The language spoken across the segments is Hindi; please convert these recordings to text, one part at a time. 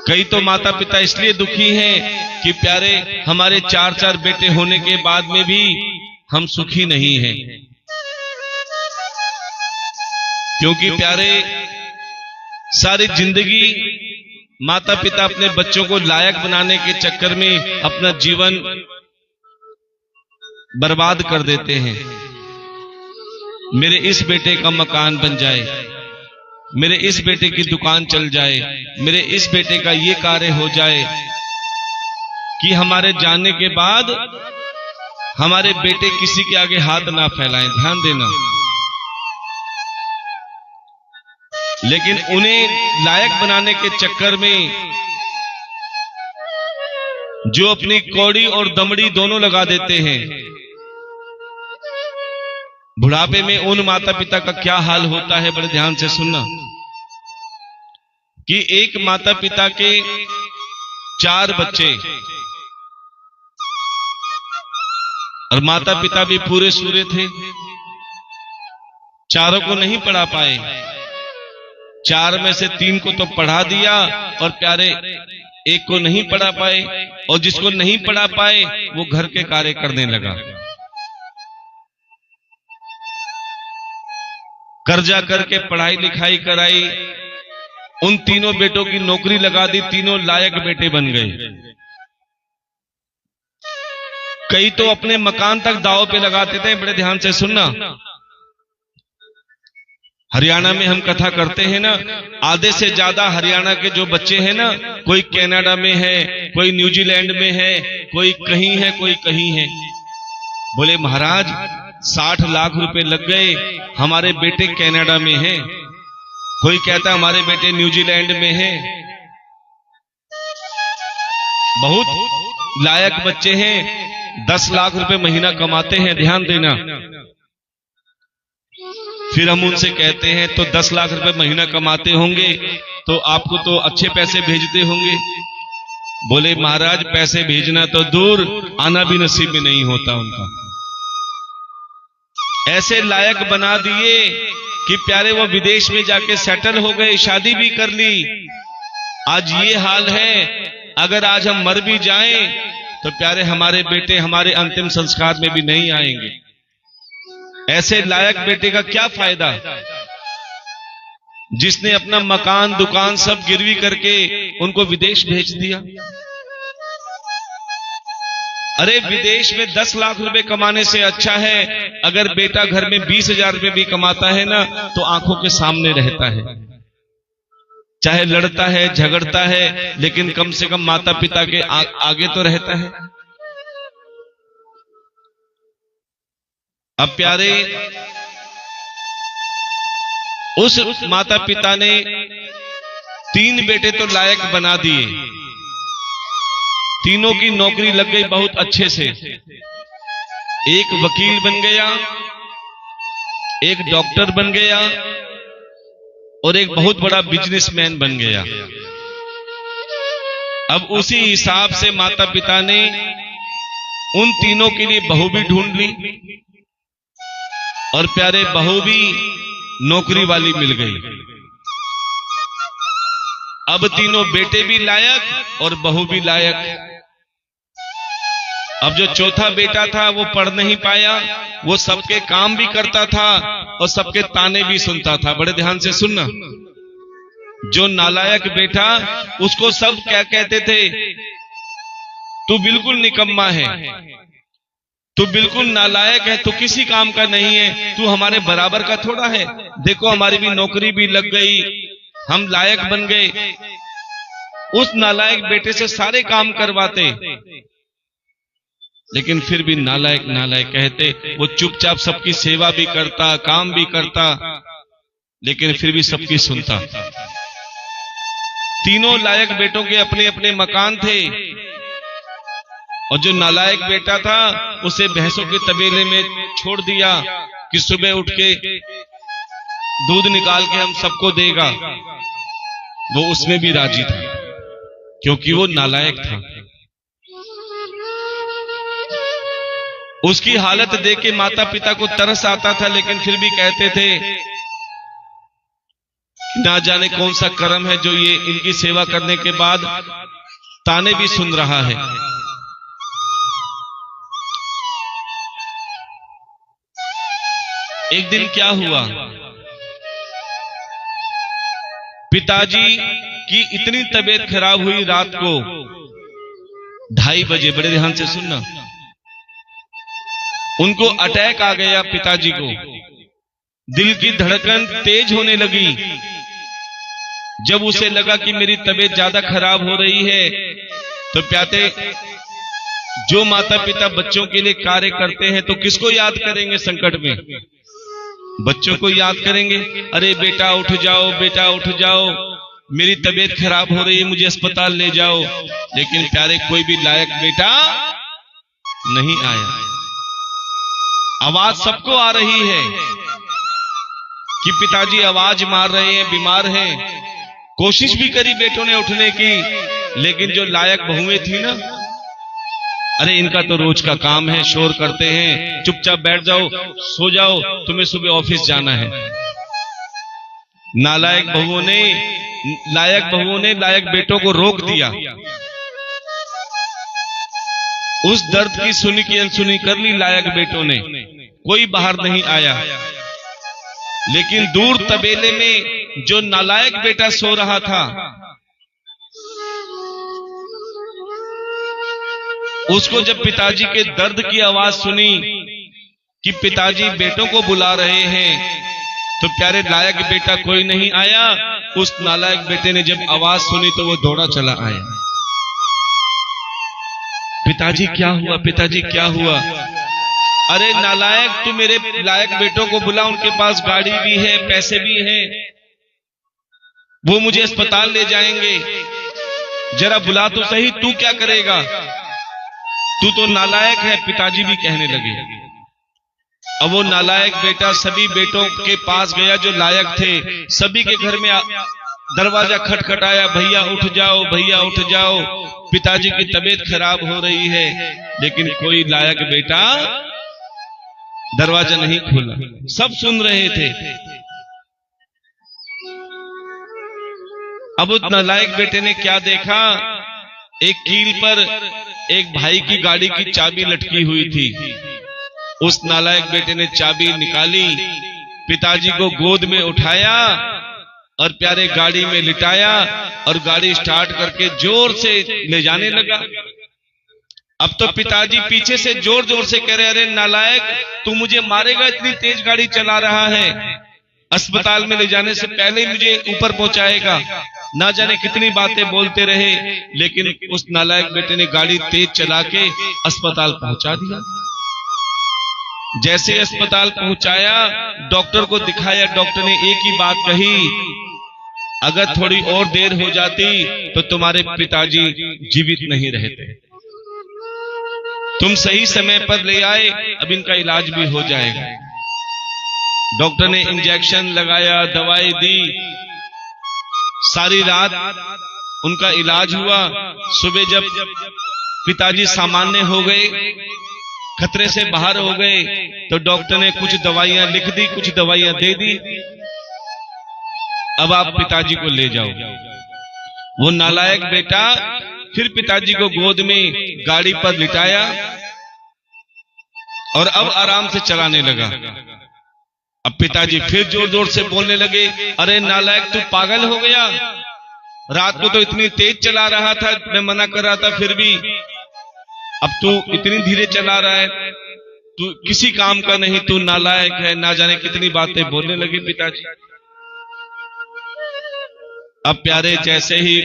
कई तो माता पिता इसलिए दुखी हैं कि प्यारे हमारे 4-4 बेटे होने के बाद में भी हम सुखी नहीं हैं, क्योंकि प्यारे सारी जिंदगी माता पिता अपने बच्चों को लायक बनाने के चक्कर में अपना जीवन बर्बाद कर देते हैं। मेरे इस बेटे का मकान बन जाए, मेरे इस बेटे की दुकान चल जाए, मेरे इस बेटे का ये कार्य हो जाए, कि हमारे जाने के बाद हमारे बेटे किसी के आगे हाथ ना फैलाएं। ध्यान देना। लेकिन उन्हें लायक बनाने के चक्कर में जो अपनी कौड़ी और दमड़ी दोनों लगा देते हैं, बुढ़ापे में उन माता पिता का क्या हाल होता है, बड़े ध्यान से सुनना। कि एक माता पिता के 4 बच्चे और माता पिता भी पूरे सूरे थे, चारों को नहीं पढ़ा पाए। 4 में से 3 को तो पढ़ा दिया और प्यारे एक को नहीं पढ़ा पाए, और जिसको नहीं पढ़ा पाए वो घर के कार्य करने लगा। कर्जा करके पढ़ाई लिखाई कराई, उन 3 बेटों की नौकरी लगा दी, 3 लायक बेटे बन गए। कई तो अपने मकान तक दांव पे लगाते थे। बड़े ध्यान से सुनना। हरियाणा में हम कथा करते हैं ना, आधे से ज्यादा हरियाणा के जो बच्चे हैं ना, कोई कनाडा में है, कोई न्यूजीलैंड में है, कोई कहीं है, कोई कहीं है। बोले महाराज 60 लाख रुपए लग गए, हमारे बेटे कनाडा में हैं। कोई कहता हमारे बेटे न्यूजीलैंड में हैं। बहुत लायक बच्चे हैं, 10 लाख रुपए महीना कमाते हैं। ध्यान देना। फिर हम उनसे कहते हैं तो 10 लाख रुपए महीना कमाते होंगे तो आपको तो अच्छे पैसे भेजते होंगे। बोले महाराज पैसे भेजना तो दूर, आना भी नसीब में नहीं होता उनका। ऐसे लायक बना दिए कि प्यारे वो विदेश में जाके सेटल हो गए, शादी भी कर ली। आज ये हाल है, अगर आज हम मर भी जाएं तो प्यारे हमारे बेटे हमारे अंतिम संस्कार में भी नहीं आएंगे। ऐसे लायक बेटे का क्या फायदा, जिसने अपना मकान दुकान सब गिरवी करके उनको विदेश भेज दिया। अरे विदेश में 10 लाख रुपए कमाने से अच्छा है अगर बेटा घर में 20,000 रुपए भी कमाता है ना, तो आंखों के सामने रहता है। चाहे लड़ता है झगड़ता है, लेकिन कम से कम माता पिता के आगे तो रहता है। अब प्यारे उस माता पिता ने 3 बेटे तो लायक बना दिए, तीनों की नौकरी लग गई बहुत अच्छे से। एक वकील बन गया, एक डॉक्टर बन गया और एक बहुत बड़ा बिजनेसमैन बन गया। अब उसी हिसाब से माता पिता ने उन तीनों के लिए बहू भी ढूंढ ली और प्यारे बहू भी नौकरी वाली मिल गई। अब तीनों बेटे भी लायक और बहू भी लायक। अब जो चौथा बेटा था वो पढ़ नहीं पाया, वो सबके काम भी करता था और सबके ताने भी सुनता था। बड़े ध्यान से सुनना। जो नालायक बेटा, उसको सब क्या कहते थे, तू बिल्कुल निकम्मा है, तू बिल्कुल नालायक है, तू किसी काम का नहीं है, तू हमारे बराबर का थोड़ा है। देखो हमारी भी नौकरी भी लग गई, हम लायक बन गए। उस नालायक बेटे से सारे काम करवाते, लेकिन फिर भी नालायक नालायक कहते। वो चुपचाप सबकी सेवा भी करता, काम भी करता, लेकिन फिर भी सबकी सुनता। तीनों लायक बेटों के अपने अपने मकान थे और जो नालायक बेटा था उसे भैंसों के तबेले में छोड़ दिया कि सुबह उठ के दूध निकाल के हम सबको देगा। वो उसमें भी राजी था क्योंकि वो नालायक था। उसकी हालत देख के माता पिता को तरस आता था, लेकिन फिर भी कहते थे ना जाने कौन सा कर्म है जो ये इनकी सेवा करने के बाद ताने भी सुन रहा है। एक दिन क्या हुआ, पिताजी की इतनी तबीयत खराब हुई, रात को 2:30 बजे, बड़े ध्यान से सुनना, उनको अटैक आ गया। पिताजी को दिल की धड़कन तेज होने लगी। जब उसे लगा कि मेरी तबीयत ज्यादा खराब हो रही है, तो प्याते जो माता पिता बच्चों के लिए कार्य करते हैं तो किसको याद करेंगे संकट में? बच्चों को याद करेंगे। अरे बेटा उठ जाओ, बेटा उठ जाओ, मेरी तबीयत खराब हो रही है, मुझे अस्पताल ले जाओ। लेकिन प्यारे कोई भी लायक बेटा नहीं आया। आवाज सबको आ रही है कि पिताजी आवाज मार रहे हैं, बीमार हैं। कोशिश भी करी बेटों ने उठने की, लेकिन जो लायक बहुएं थी ना, अरे इनका तो रोज का काम है, शोर करते हैं, चुपचाप बैठ जाओ, सो जाओ, तुम्हें सुबह ऑफिस जाना है। नालायक बहुओं ने, लायक बहुओं ने लायक बेटों को रोक दिया। उस दर्द की सुनी की अनसुनी कर ली लायक बेटों ने, कोई बाहर नहीं आया। लेकिन दूर तबेले में जो नालायक बेटा सो रहा था, उसको जब पिताजी के दर्द की आवाज सुनी कि पिताजी बेटों को बुला रहे हैं, तो प्यारे लायक बेटा कोई नहीं आया। उस नालायक बेटे ने जब आवाज सुनी तो वो दौड़ा चला आया। पिताजी क्या हुआ, पिताजी क्या हुआ? अरे नालायक, तू मेरे लायक बेटों को बुला, उनके पास गाड़ी भी है, पैसे भी हैं, वो मुझे अस्पताल ले जाएंगे। जरा बुला तो सही, तू क्या करेगा? तू तो नालायक है, पिताजी भी कहने लगे। अब वो नालायक बेटा सभी बेटों के पास गया जो लायक थे, सभी के घर में दरवाजा खटखटाया, भैया उठ जाओ, भैया उठ जाओ, पिताजी की तबीयत खराब हो रही है। लेकिन कोई लायक बेटा दरवाजा नहीं खोला। सब सुन रहे थे। अब उस नालायक बेटे ने क्या देखा, एक कील पर एक भाई की गाड़ी की चाबी लटकी हुई थी। उस नालायक बेटे ने चाबी निकाली, पिताजी को गोद में उठाया और प्यारे गाड़ी में लिटाया और गाड़ी स्टार्ट करके जोर से ले जाने लगा। अब तो पिताजी पीछे से जोर जोर से कह रहे, अरे नालायक, तू मुझे मारेगा, इतनी तेज गाड़ी चला रहा है, अस्पताल में ले जाने से पहले ही मुझे ऊपर पहुंचाएगा। ना जाने कितनी बातें बोलते रहे, लेकिन उस नालायक बेटे ने गाड़ी तेज चला के अस्पताल पहुंचा दिया। जैसे अस्पताल पहुंचाया, डॉक्टर को दिखाया, डॉक्टर ने एक ही बात कही, अगर थोड़ी और देर हो जाती तो तुम्हारे पिताजी जीवित नहीं रहते। तुम सही समय पर ले आए, अब इनका इलाज भी हो जाएगा। डॉक्टर ने इंजेक्शन लगाया, दवाई दी, सारी रात उनका इलाज हुआ। सुबह जब पिताजी सामान्य हो गए, खतरे से बाहर हो गए, तो डॉक्टर ने कुछ दवाइयां लिख दी, कुछ दवाइयां दे दी। अब आप पिताजी को ले जाओ। वो नालायक बेटा फिर पिताजी को गोद में गाड़ी पर लिटाया और अब आराम से चलाने लगा। अब पिताजी फिर जोर जोर से बोलने लगे, अरे नालायक, तू पागल हो गया, रात को तो इतनी तेज चला रहा था, मैं मना कर रहा था, फिर भी अब तू इतनी धीरे चला रहा है, तू किसी काम का नहीं, तू नालायक है। ना जाने कितनी बातें बोलने लगे पिताजी। अब प्यारे जैसे ही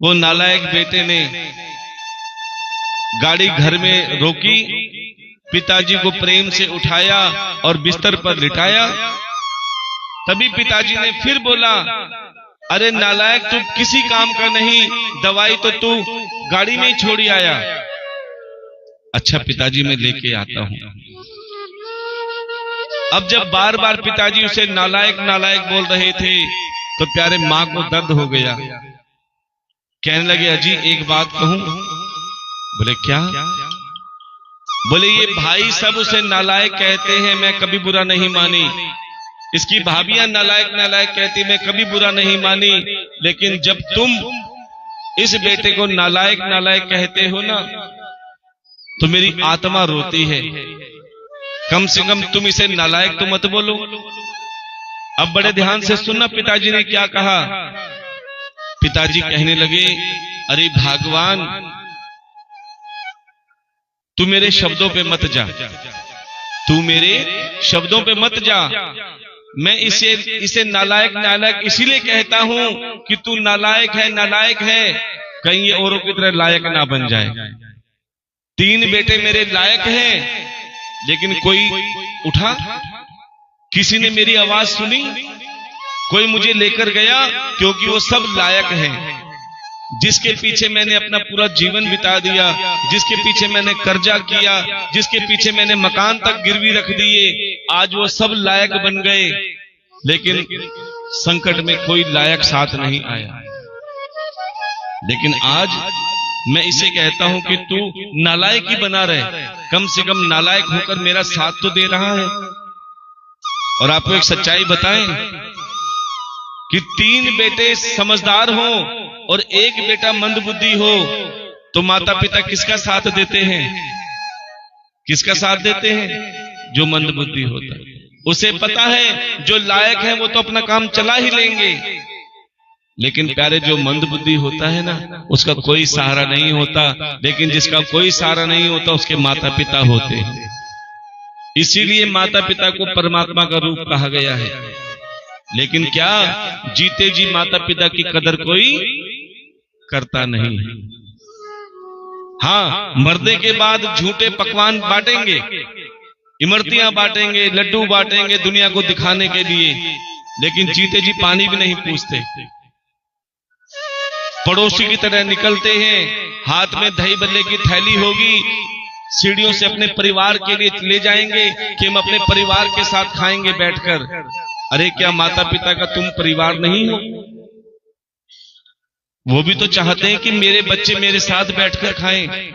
वो नालायक बेटे ने गाड़ी घर में रोकी, पिताजी को प्रेम से उठाया और बिस्तर पर लिटाया, तभी पिताजी ने फिर बोला, अरे नालायक, तू किसी काम का नहीं, दवाई तो तू गाड़ी में ही छोड़ी आया। अच्छा पिताजी, मैं लेके आता हूं। अब जब बार बार पिताजी उसे नालायक नालायक बोल रहे थे, तो प्यारे मां को दर्द हो गया। कहने लगे, अजी एक बात कहूं? बोले क्या? बोले ये भाई सब उसे नालायक कहते हैं, मैं कभी बुरा नहीं मानी, इसकी भाभियां नालायक नालायक कहती, मैं कभी बुरा नहीं मानी, लेकिन जब तुम इस बेटे को नालायक नालायक कहते हो ना, तो मेरी आत्मा रोती है। कम से कम तुम इसे नालायक तो मत बोलो। अब बड़े ध्यान से सुनना पिताजी ने क्या कहा। पिताजी कहने लगे, अरे भगवान, तू मेरे शब्दों पे मत जा, तू मेरे शब्दों पे मत जा। मैं इसे नालायक नालायक इसीलिए कहता हूं कि तू नालायक है, नालायक है, कहीं ये औरों की तरह लायक ना बन जाए। 3 बेटे मेरे लायक हैं, लेकिन कोई उठा, किसी ने मेरी आवाज सुनी, कोई मुझे लेकर गया, क्योंकि वो सब लायक हैं। जिसके पीछे मैंने अपना पूरा जीवन बिता दिया, जिसके पीछे मैंने कर्जा किया, जिसके पीछे मैंने मकान तक गिरवी रख दिए, आज वो सब लायक बन गए, लेकिन संकट में कोई लायक साथ नहीं आया। लेकिन आज मैं इसे कहता हूं कि तू नालायक ही बना रहे, कम से कम नालायक होकर मेरा साथ तो दे रहा है। और आपको एक सच्चाई बताएं कि 3 बेटे समझदार हो और 1 बेटा मंदबुद्धि हो, तो माता पिता किसका साथ देते हैं? किसका साथ देते हैं? जो मंदबुद्धि होता है। उसे पता है जो लायक है वो तो अपना काम चला ही लेंगे, लेकिन प्यारे जो मंदबुद्धि होता है ना, उसका कोई सहारा नहीं होता। लेकिन जिसका कोई सहारा नहीं होता उसके माता पिता होते हैं। इसीलिए माता पिता को परमात्मा का रूप कहा गया है। लेकिन क्या जीते जी माता पिता की कदर कोई करता नहीं है। हाँ, मरने के बाद झूठे पकवान बांटेंगे, इमरतियां बांटेंगे, लड्डू बांटेंगे दुनिया को दिखाने के लिए, लेकिन जीते जी पानी भी नहीं पूछते। पड़ोसी की तरह निकलते हैं, हाथ में दही बल्ले की थैली होगी, सीढ़ियों से अपने परिवार के लिए ले जाएंगे कि हम अपने परिवार के साथ खाएंगे बैठकर। अरे क्या माता पिता का तुम परिवार नहीं हो? वो भी तो चाहते हैं कि मेरे बच्चे मेरे साथ बैठकर खाएं,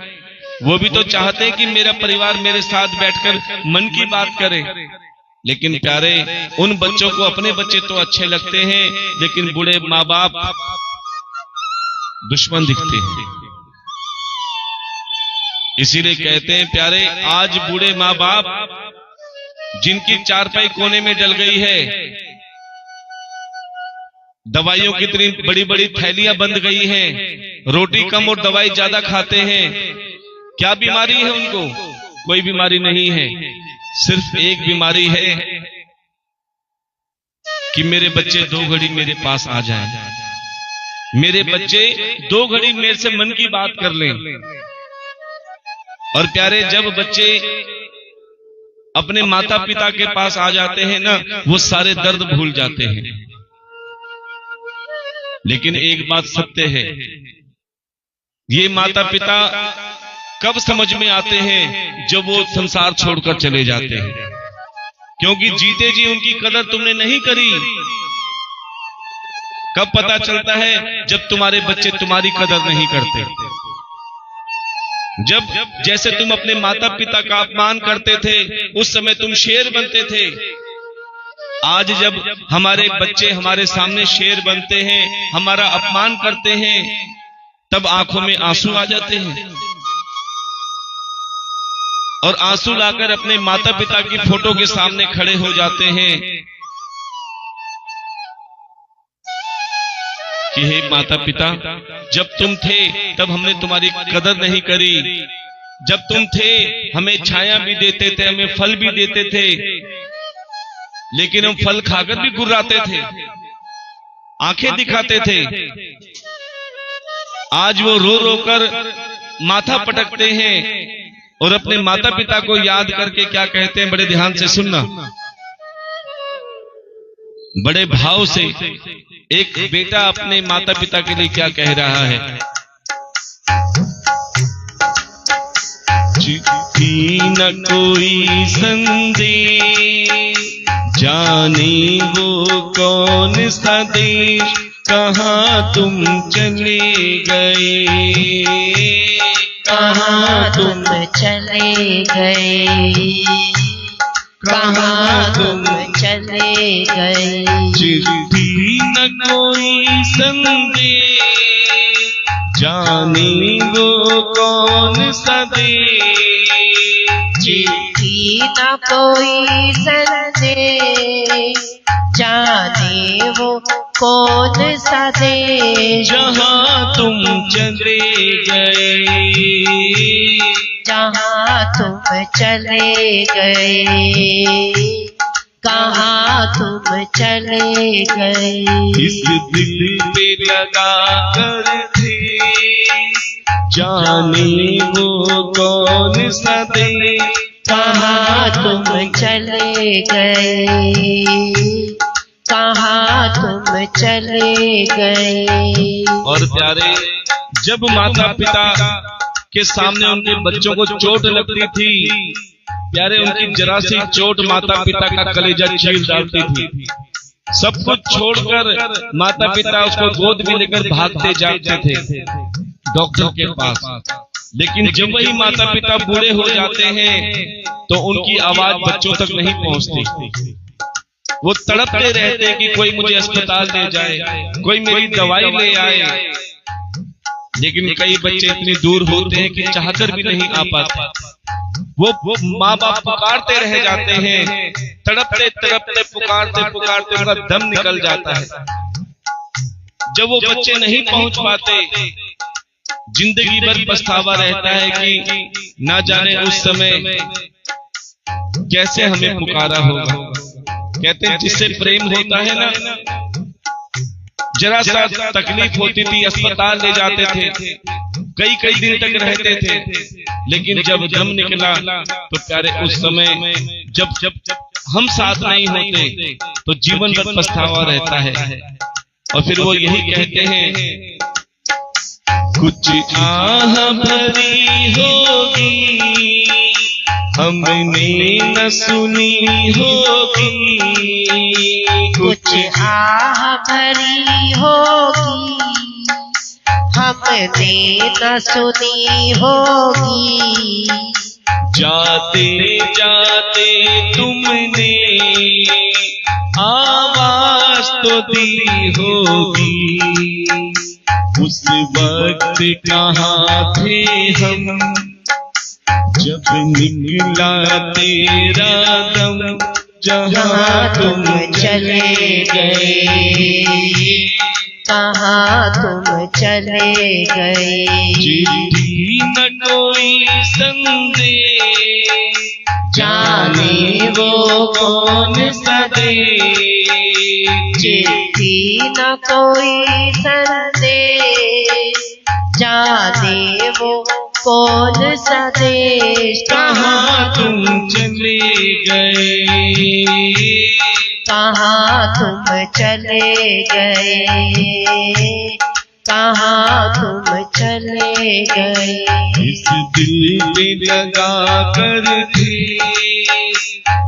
वो भी तो चाहते हैं कि मेरा परिवार मेरे साथ बैठकर मन की बात करे। लेकिन प्यारे, उन बच्चों को अपने बच्चे तो अच्छे लगते हैं, लेकिन बूढ़े माँ बाप दुश्मन दिखते हैं। इसीलिए कहते हैं प्यारे, आज बूढ़े माँ बाप जिनकी चारपाई कोने में डल गई है, दवाइयों की इतनी बड़ी बड़ी थैलियां बंध गई हैं, रोटी कम और दवाई ज्यादा खाते हैं। क्या बीमारी है उनको? कोई बीमारी नहीं है, सिर्फ एक बीमारी है कि मेरे बच्चे 2 घड़ी मेरे पास आ जाएं, मेरे बच्चे 2 घड़ी मेरे से मन की बात कर लें। और प्यारे, जब बच्चे अपने माता पिता के पास आ जाते हैं ना, वो सारे दर्द भूल जाते हैं। लेकिन एक बात सत्य है, ये माता पिता कब समझ में आते हैं? जब वो संसार छोड़कर चले जाते हैं, क्योंकि जीते जी उनकी कदर तुमने नहीं करी। कब पता चलता है? जब तुम्हारे बच्चे तुम्हारी कदर नहीं करते। जब जैसे तुम अपने माता पिता का अपमान करते थे, उस समय तुम शेर बनते थे। आज जब हमारे बच्चे हमारे सामने शेर बनते हैं, हमारा अपमान करते हैं, तब आंखों में आंसू आ जाते हैं और आंसू लाकर अपने माता पिता की फोटो के सामने खड़े हो जाते हैं कि हे माता पिता, जब तुम थे तब हमने तुम्हारी कदर नहीं करी। जब तुम थे हमें छाया भी देते थे, हमें फल भी देते थे, लेकिन हम फल खाकर भी गुर्राते थे, आंखें दिखाते थे। आज वो रो रो कर माथा पटकते हैं और अपने माता पिता को याद करके क्या कहते हैं? बड़े ध्यान से सुनना, बड़े भाव से एक बेटा अपने माता पिता के लिए क्या कह रहा है? चिट्ठी न कोई संदेश, जाने वो कौन सा देश, कहाँ तुम चले गए, कहाँ तुम चले गए। कहाँ तुम चले गए। चिट्ठी न कोई संदेश, जाने वो कौन सा देश। चिट्ठी न कोई संदेश, जाने वो कौन सा देश। जहाँ तुम चले गए, जहाँ तुम चले गए, कहाँ तुम चले गए। इस दिल पे लगा कर थे, जाने वो कौन सा देश। कहाँ तुम चले गए, कहाँ तुम चले गए। और प्यारे, जब माता पिता के सामने उनके बच्चों को चोट लगती थी, प्यारे, उनकी जरा सी चोट माता पिता का कलेजा चीर डालती थी। सब कुछ छोड़कर माता पिता उसको गोद में लेकर भागते जाते थे डॉक्टर के पास। लेकिन जब वही माता पिता बूढ़े हो जाते हैं तो उनकी आवाज बच्चों तक नहीं पहुंचती। वो तड़पते रहते हैं कि कोई मुझे अस्पताल ले जाए, कोई मेरी दवाई ले आए। लेकिन कई बच्चे इतनी दूर होते हैं कि चाहकर भी नहीं आ पाते। वो माँ बाप पुकारते रह जाते हैं, तड़पते तड़पते पुकारते पुकारते उनका दम निकल जाता है। जब वो बच्चे नहीं पहुंच पाते, जिंदगी भर पछतावा रहता है कि ना जाने उस समय कैसे हमें पुकारा होगा। कहते हैं जिससे प्रेम होता है ना, जरा सा तकलीफ होती थी अस्पताल ले जाते थे, कई कई दिन तक रहते थे। लेकिन जब दम निकला तो प्यारे उस समय जब हम साथ नहीं होते तो जीवन भर पछतावा रहता है। और फिर वो यही कहते हैं, कुछ आह भरी होगी हमने न सुनी होगी। कुछ आह भरी होगी हमने न सुनी होगी। जाते जाते तुमने आवाज तो दी होगी, उस वक्त कहाँ थे हम जब निकला तेरा दम। जहाँ तुम चले गए, कहाँ तुम चले गए। चिट्ठी न कोई संदेश, जाने वो कौन सा देश। चिट्ठी न कोई संदेश, जाने वो कौन सा देश। कहाँ तुम चले गए, कहाँ तुम चले गए, कहाँ तुम चले गए। इस दिल पे लगा कर थे,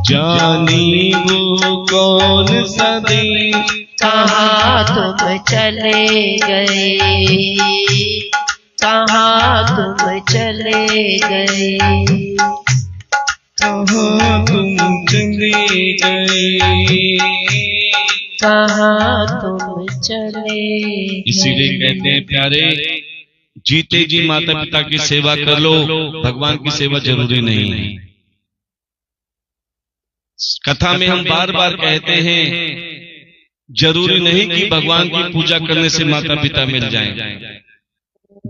जाने वो कौन सा देश। कहाँ तुम चले गए, कहाँ तुम चले गए। कहाँ तुम चले गए, कहाँ तुम चले। इसीलिए कहते हैं प्यारे, जीते जी माता पिता की सेवा कर लो, भगवान की सेवा जरूरी नहीं है। कथा में हम बार बार कहते हैं, जरूरी नहीं कि भगवान की पूजा करने से माता पिता मिल जाएं।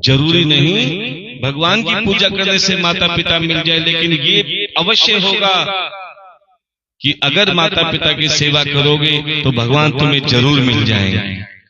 जरूरी नहीं भगवान की पूजा करने से माता पिता मिल जाए, लेकिन ये अवश्य होगा कि अगर माता पिता की सेवा करोगे तो भगवान तुम्हें जरूर मिल जाएंगे।